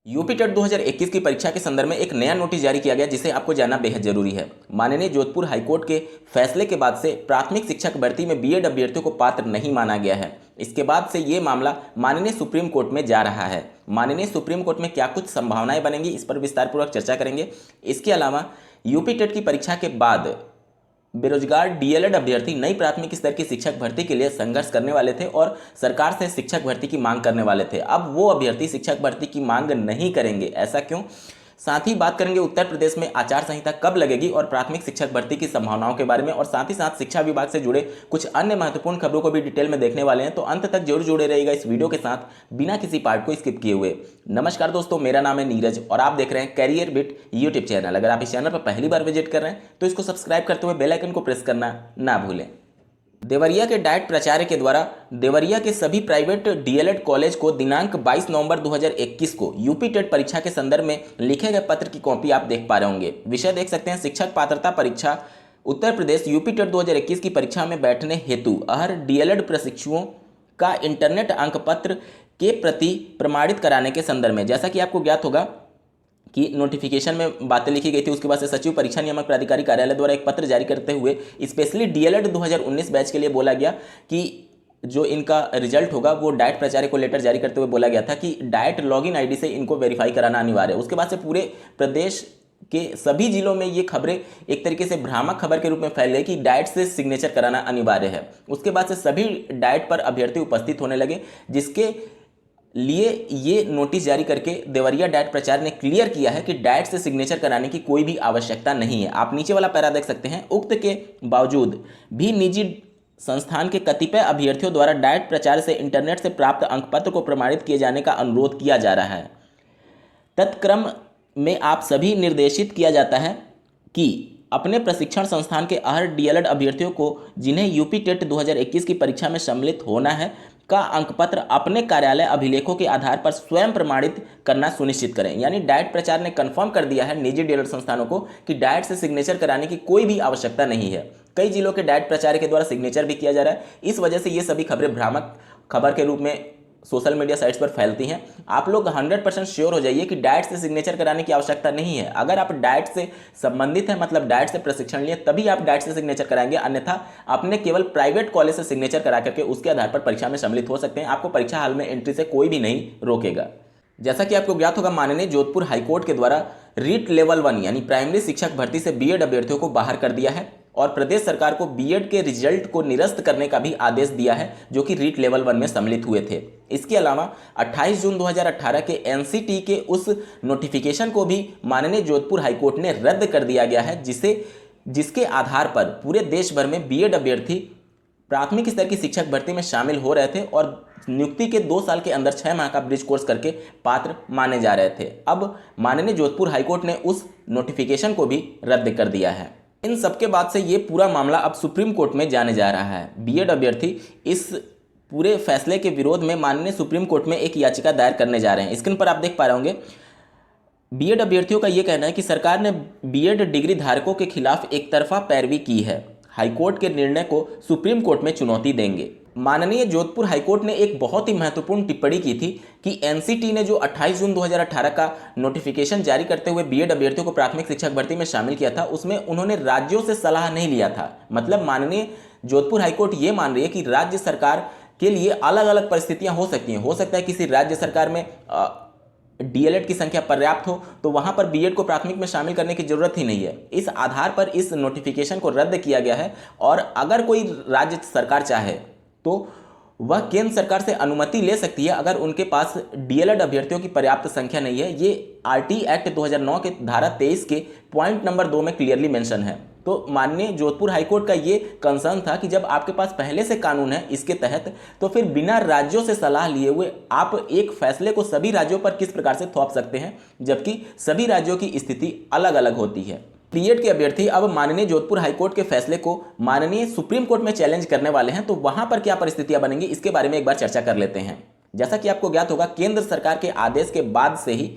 UP TET 2021 की परीक्षा के संदर्भ में एक नया नोटिस जारी किया गया जिसे आपको जानना बेहद जरूरी है। माननीय जोधपुर हाईकोर्ट के फैसले के बाद से प्राथमिक शिक्षक भर्ती में बीएड अभ्यर्थियों को पात्र नहीं माना गया है। इसके बाद से ये मामला माननीय सुप्रीम कोर्ट में जा रहा है। माननीय सुप्रीम कोर्ट में क्या कुछ संभावनाएं बनेंगी, इस पर विस्तारपूर्वक चर्चा करेंगे। इसके अलावा यूपी टेट की परीक्षा के बाद बेरोजगार डीएलएड अभ्यर्थी नई प्राथमिक स्तर की शिक्षक भर्ती के लिए संघर्ष करने वाले थे और सरकार से शिक्षक भर्ती की मांग करने वाले थे। अब वो अभ्यर्थी शिक्षक भर्ती की मांग नहीं करेंगे, ऐसा क्यों? साथ ही बात करेंगे उत्तर प्रदेश में आचार संहिता कब लगेगी और प्राथमिक शिक्षक भर्ती की संभावनाओं के बारे में, और साथ ही साथ शिक्षा विभाग से जुड़े कुछ अन्य महत्वपूर्ण खबरों को भी डिटेल में देखने वाले हैं। तो अंत तक जरूर जुड़े रहिएगा इस वीडियो के साथ बिना किसी पार्ट को स्किप किए हुए। नमस्कार दोस्तों, मेरा नाम है नीरज और आप देख रहे हैं कैरियर बिट यूट्यूब चैनल। अगर आप इस चैनल पर पहली बार विजिट कर रहे हैं तो इसको सब्सक्राइब करते हुए बेल आइकन को प्रेस करना ना भूलें। देवरिया के डाइट प्राचार्य के द्वारा देवरिया के सभी प्राइवेट डीएलएड कॉलेज को दिनांक 22 नवंबर 2021 को यूपी टेट परीक्षा के संदर्भ में लिखे गए पत्र की कॉपी आप देख पा रहे होंगे। विषय देख सकते हैं, शिक्षक पात्रता परीक्षा उत्तर प्रदेश यूपी टेट 2021 की परीक्षा में बैठने हेतु अहर डीएलएड प्रशिक्षुओं का इंटरनेट अंक पत्र के प्रति प्रमाणित कराने के संदर्भ में। जैसा कि आपको ज्ञात होगा कि नोटिफिकेशन में बातें लिखी गई थी, उसके बाद से सचिव परीक्षा नियामक प्राधिकारी कार्यालय द्वारा एक पत्र जारी करते हुए स्पेशली डीएलएड 2019 बैच के लिए बोला गया कि जो इनका रिजल्ट होगा वो डाइट प्राचार्य को लेटर जारी करते हुए बोला गया था कि डाइट लॉगिन आईडी से इनको वेरीफाई कराना अनिवार्य है। उसके बाद से पूरे प्रदेश के सभी जिलों में ये खबरें एक तरीके से भ्रामक खबर के रूप में फैल गई कि डाइट से सिग्नेचर कराना अनिवार्य है। उसके बाद से सभी डाइट पर अभ्यर्थी उपस्थित होने लगे, जिसके लिए ये नोटिस जारी करके देवरिया डाइट प्राचार्य ने क्लियर किया है कि डाइट से सिग्नेचर कराने की कोई भी आवश्यकता नहीं है। आप नीचे वाला पैरा देख सकते हैं। उक्त के बावजूद भी निजी संस्थान के कतिपय अभ्यर्थियों द्वारा डाइट प्राचार्य से इंटरनेट से प्राप्त अंकपत्र को प्रमाणित किए जाने का अनुरोध किया जा रहा है। तत्क्रम में आप सभी निर्देशित किया जाता है कि अपने प्रशिक्षण संस्थान के अहर डीएलएड अभ्यर्थियों को जिन्हें यूपी टेट 2021 की परीक्षा में सम्मिलित होना है का अंकपत्र अपने कार्यालय अभिलेखों के आधार पर स्वयं प्रमाणित करना सुनिश्चित करें। यानी डाइट प्राचार्य ने कंफर्म कर दिया है निजी डीएलएड संस्थानों को कि डाइट से सिग्नेचर कराने की कोई भी आवश्यकता नहीं है। कई जिलों के डाइट प्राचार्य के द्वारा सिग्नेचर भी किया जा रहा है। इस वजह से ये सभी खबरें भ्रामक खबर के रूप में सोशल मीडिया साइट्स पर फैलती हैं। आप लोग 100% श्योर हो जाइए कि डाइट से सिग्नेचर कराने की आवश्यकता नहीं है। अगर आप डाइट से संबंधित हैं, मतलब डाइट से प्रशिक्षण लिए, तभी आप डाइट से सिग्नेचर कराएंगे, अन्यथा आपने केवल प्राइवेट कॉलेज से सिग्नेचर करा करके उसके आधार पर परीक्षा में सम्मिलित हो सकते हैं। आपको परीक्षा हाल में एंट्री से कोई भी नहीं रोकेगा। जैसा कि आपको ज्ञात होगा, माननीय जोधपुर हाईकोर्ट के द्वारा रीट लेवल 1 यानी प्राइमरी शिक्षक भर्ती से बीएड अभ्यर्थियों को बाहर कर दिया है और प्रदेश सरकार को बीएड के रिजल्ट को निरस्त करने का भी आदेश दिया है, जो कि रीट लेवल 1 में सम्मिलित हुए थे। इसके अलावा 28 जून 2018 के एनसीटी के उस नोटिफिकेशन को भी माननीय जोधपुर हाईकोर्ट ने रद्द कर दिया गया है, जिसके आधार पर पूरे देश भर में बीएड अभ्यर्थी प्राथमिक स्तर की शिक्षक भर्ती में शामिल हो रहे थे और नियुक्ति के 2 साल के अंदर 6 माह का ब्रिज कोर्स करके पात्र माने जा रहे थे। अब माननीय जोधपुर हाईकोर्ट ने उस नोटिफिकेशन को भी रद्द कर दिया है। इन सबके बाद से ये पूरा मामला अब सुप्रीम कोर्ट में जाने जा रहा है। बीएड अभ्यर्थी इस पूरे फैसले के विरोध में माननीय सुप्रीम कोर्ट में एक याचिका दायर करने जा रहे हैं। स्क्रीन पर आप देख पा रहे होंगे, बीएड अभ्यर्थियों का ये कहना है कि सरकार ने बीएड डिग्री धारकों के खिलाफ एक तरफा पैरवी की है। हाईकोर्ट के निर्णय को सुप्रीम कोर्ट में चुनौती देंगे। माननीय जोधपुर हाईकोर्ट ने एक बहुत ही महत्वपूर्ण टिप्पणी की थी कि एनसीटी ने जो 28 जून 2018 का नोटिफिकेशन जारी करते हुए बीएड अभ्यर्थियों को प्राथमिक शिक्षक भर्ती में शामिल किया था, उसमें उन्होंने राज्यों से सलाह नहीं लिया था। मतलब माननीय जोधपुर हाईकोर्ट ये मान रही है कि राज्य सरकार के लिए अलग अलग परिस्थितियां हो सकती हैं। हो सकता है किसी राज्य सरकार में डीएलएड की संख्या पर्याप्त हो तो वहां पर बीएड को प्राथमिक में शामिल करने की जरूरत ही नहीं है। इस आधार पर इस नोटिफिकेशन को रद्द किया गया है और अगर कोई राज्य सरकार चाहे तो वह केंद्र सरकार से अनुमति ले सकती है अगर उनके पास डीएलएड अभ्यर्थियों की पर्याप्त संख्या नहीं है। ये आरटी एक्ट 2009 के धारा 23 के पॉइंट नंबर 2 में क्लियरली मेंशन है। तो माननीय जोधपुर हाईकोर्ट का ये कंसर्न था कि जब आपके पास पहले से कानून है इसके तहत, तो फिर बिना राज्यों से सलाह लिए हुए आप एक फैसले को सभी राज्यों पर किस प्रकार से थोप सकते हैं, जबकि सभी राज्यों की स्थिति अलग अलग होती है। बीएड के अभ्यर्थी अब माननीय जोधपुर हाईकोर्ट के फैसले को माननीय सुप्रीम कोर्ट में चैलेंज करने वाले हैं, तो वहां पर क्या परिस्थितियां बनेंगी इसके बारे में एक बार चर्चा कर लेते हैं। जैसा कि आपको ज्ञात होगा, केंद्र सरकार के आदेश के बाद से ही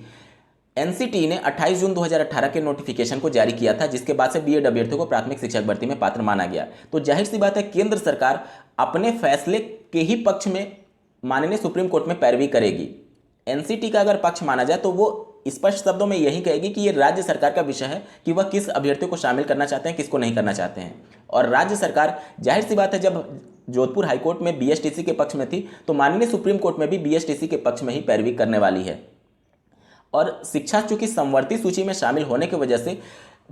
एनसीटी ने 28 जून 2018 के नोटिफिकेशन को जारी किया था, जिसके बाद से बीएड अभ्यर्थियों को प्राथमिक शिक्षक भर्ती में पात्र माना गया। तो जाहिर सी बात है, केंद्र सरकार अपने फैसले के ही पक्ष में माननीय सुप्रीम कोर्ट में पैरवी करेगी। एनसीटी का अगर पक्ष माना जाए तो वो स्पष्ट शब्दों में यही कहेगी कि ये राज्य सरकार का विषय है कि वह किस अभ्यर्थी को शामिल करना चाहते हैं, किसको नहीं करना चाहते हैं। और राज्य सरकार, जाहिर सी बात है, जब जोधपुर हाईकोर्ट में बीएसटीसी के पक्ष में थी तो माननीय सुप्रीम कोर्ट में भी बीएसटीसी के पक्ष में ही पैरवी करने वाली है। और शिक्षा चूंकि समवर्ती सूची में शामिल होने की वजह से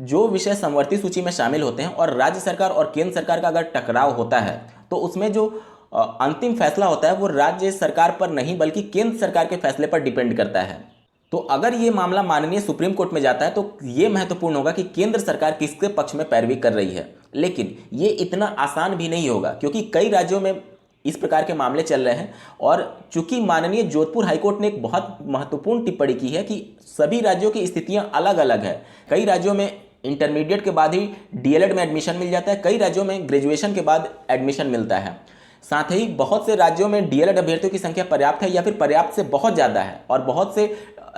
जो विषय समवर्ती सूची में शामिल होते हैं और राज्य सरकार और केंद्र सरकार का अगर टकराव होता है तो उसमें जो अंतिम फैसला होता है वो राज्य सरकार पर नहीं बल्कि केंद्र सरकार के फैसले पर डिपेंड करता है। तो अगर ये मामला माननीय सुप्रीम कोर्ट में जाता है तो ये महत्वपूर्ण होगा कि केंद्र सरकार किसके पक्ष में पैरवी कर रही है। लेकिन ये इतना आसान भी नहीं होगा क्योंकि कई राज्यों में इस प्रकार के मामले चल रहे हैं और चूंकि माननीय जोधपुर हाईकोर्ट ने एक बहुत महत्वपूर्ण टिप्पणी की है कि सभी राज्यों की स्थितियां अलग अलग है। कई राज्यों में इंटरमीडिएट के बाद ही डीएलएड में एडमिशन मिल जाता है, कई राज्यों में ग्रेजुएशन के बाद एडमिशन मिलता है। साथ ही बहुत से राज्यों में डीएलएड अभ्यर्थियों की संख्या पर्याप्त है या फिर पर्याप्त से बहुत ज़्यादा है और बहुत से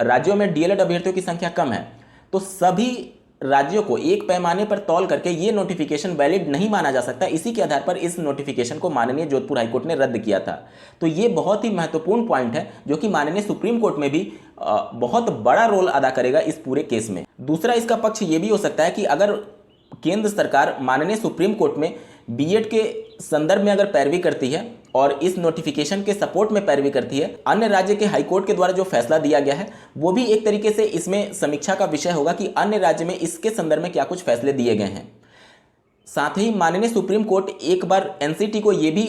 राज्यों में डीएलएड अभ्यर्थियों की संख्या कम है। तो सभी राज्यों को एक पैमाने पर तौल करके ये नोटिफिकेशन वैलिड नहीं माना जा सकता। इसी के आधार पर इस नोटिफिकेशन को माननीय जोधपुर हाईकोर्ट ने रद्द किया था। तो ये बहुत ही महत्वपूर्ण पॉइंट है जो कि माननीय सुप्रीम कोर्ट में भी बहुत बड़ा रोल अदा करेगा इस पूरे केस में। दूसरा इसका पक्ष ये भी हो सकता है कि अगर केंद्र सरकार माननीय सुप्रीम कोर्ट में बीएड के संदर्भ में अगर पैरवी करती है और इस नोटिफिकेशन के सपोर्ट में पैरवी करती है, अन्य राज्य के हाईकोर्ट के द्वारा जो फैसला दिया गया है वो भी एक तरीके से इसमें समीक्षा का विषय होगा कि अन्य राज्य में इसके संदर्भ में क्या कुछ फैसले दिए गए हैं। साथ ही माननीय सुप्रीम कोर्ट एक बार एनसीटी को ये भी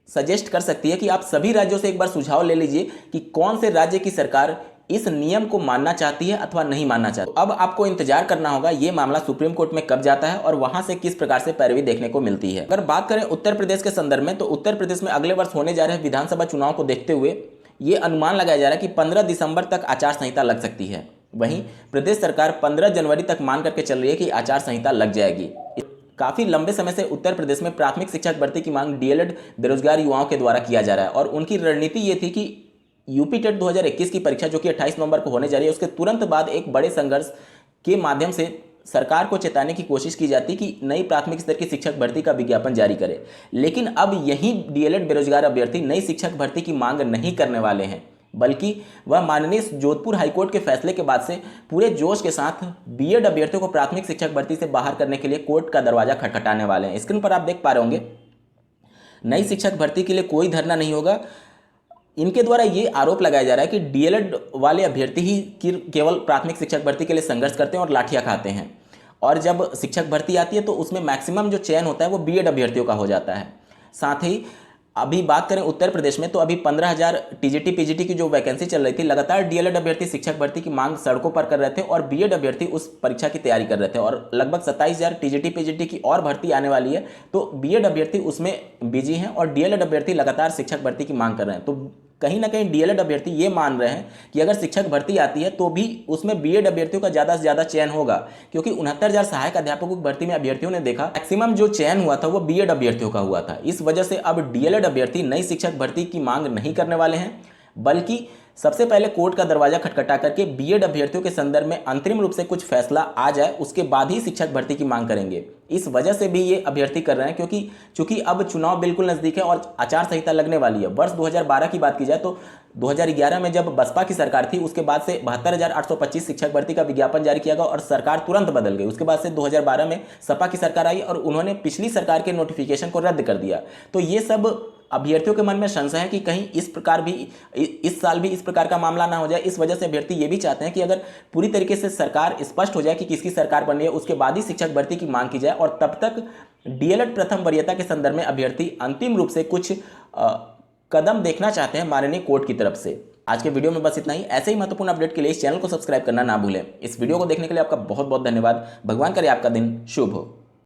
सजेस्ट कर सकती है कि आप सभी राज्यों से एक बार सुझाव ले लीजिए कि कौन से राज्य की सरकार इस नियम को मानना चाहती है अथवा नहीं मानना चाहती। अब आपको इंतजार करना होगा ये मामला सुप्रीम कोर्ट में कब जाता है और वहां से किस प्रकार से पैरवी देखने को मिलती है। अगर बात करें उत्तर प्रदेश के संदर्भ में तो उत्तर प्रदेश में अगले वर्ष होने जा रहे विधानसभा चुनाव को देखते हुए ये अनुमान लगाया जा रहा है कि 15 दिसंबर तक आचार संहिता लग सकती है। वहीं प्रदेश सरकार 15 जनवरी तक मान करके चल रही है कि आचार संहिता लग जाएगी। काफ़ी लंबे समय से उत्तर प्रदेश में प्राथमिक शिक्षक भर्ती की मांग डीएलएड बेरोजगार युवाओं के द्वारा किया जा रहा है और उनकी रणनीति ये थी कि यूपी टेट 2021 की परीक्षा जो कि 28 नवंबर को होने जा रही है उसके तुरंत बाद एक बड़े संघर्ष के माध्यम से सरकार को चेताने की कोशिश की जाती कि नई प्राथमिक स्तर की शिक्षक भर्ती का विज्ञापन जारी करे। लेकिन अब यही डीएलएड बेरोजगार अभ्यर्थी नई शिक्षक भर्ती की मांग नहीं करने वाले हैं बल्कि वह माननीय जोधपुर हाईकोर्ट के फैसले के बाद से पूरे जोश के साथ बीएड अभ्यर्थियों को प्राथमिक शिक्षक भर्ती से बाहर करने के लिए कोर्ट का दरवाजा खटखटाने वाले हैं। स्क्रीन पर आप देख पा रहे होंगे नई शिक्षक भर्ती के लिए कोई धरना नहीं होगा। इनके द्वारा ये आरोप लगाया जा रहा है कि डीएलएड वाले अभ्यर्थी ही केवल प्राथमिक शिक्षक भर्ती के लिए संघर्ष करते हैं और लाठियां खाते हैं और जब शिक्षक भर्ती आती है तो उसमें मैक्सिमम जो चयन होता है वो बीएड अभ्यर्थियों का हो जाता है। साथ ही अभी बात करें उत्तर प्रदेश में तो अभी 15,000 टीजीटी पीजीटी की जो वैकेंसी चल रही थी, लगातार डीएलएड अभ्यर्थी शिक्षक भर्ती की मांग सड़कों पर कर रहे थे और बीएड अभ्यर्थी उस परीक्षा की तैयारी कर रहे थे और लगभग 27,000 टीजीटी पीजीटी की और भर्ती आने वाली है। तो बीएड अभ्यर्थी उसमें बिजी हैं और डीएलएड अभ्यर्थी लगातार शिक्षक भर्ती की मांग कर रहे हैं। तो कहीं ना कहीं डीएलएड अभ्यर्थी ये मान रहे हैं कि अगर शिक्षक भर्ती आती है तो भी उसमें बीएड अभ्यर्थियों का ज़्यादा से ज़्यादा चयन होगा क्योंकि 69,000 सहायक अध्यापकों की भर्ती में अभ्यर्थियों ने देखा मैक्सिमम जो चयन हुआ था वो बीएड अभ्यर्थियों का हुआ था। इस वजह से अब डीएलएड अभ्यर्थी नई शिक्षक भर्ती की मांग नहीं करने वाले हैं बल्कि सबसे पहले कोर्ट का दरवाजा खटखटा करके बीएड अभ्यर्थियों के संदर्भ में अंतरिम रूप से कुछ फैसला आ जाए उसके बाद ही शिक्षक भर्ती की मांग करेंगे। इस वजह से भी ये अभ्यर्थी कर रहे हैं क्योंकि चूंकि अब चुनाव बिल्कुल नज़दीक है और आचार संहिता लगने वाली है। वर्ष 2012 की बात की जाए तो 2011 में जब बसपा की सरकार थी उसके बाद से 72,825 शिक्षक भर्ती का विज्ञापन जारी किया गया और सरकार तुरंत बदल गई। उसके बाद से 2012 में सपा की सरकार आई और उन्होंने पिछली सरकार के नोटिफिकेशन को रद्द कर दिया। तो ये सब अभ्यर्थियों के मन में संशय है कि कहीं इस साल भी इस प्रकार का मामला ना हो जाए। इस वजह से अभ्यर्थी ये भी चाहते हैं कि अगर पूरी तरीके से सरकार स्पष्ट हो जाए कि किसकी सरकार बन रही है उसके बाद ही शिक्षक भर्ती की मांग की जाए और तब तक डीएलएड प्रथम वरीयता के संदर्भ में अभ्यर्थी अंतिम रूप से कुछ कदम देखना चाहते हैं माननीय कोर्ट की तरफ से। आज के वीडियो में बस इतना ही। ऐसे ही महत्वपूर्ण अपडेट के लिए इस चैनल को सब्सक्राइब करना ना भूलें। इस वीडियो को देखने के लिए आपका बहुत बहुत धन्यवाद। भगवान करे आपका दिन शुभ हो।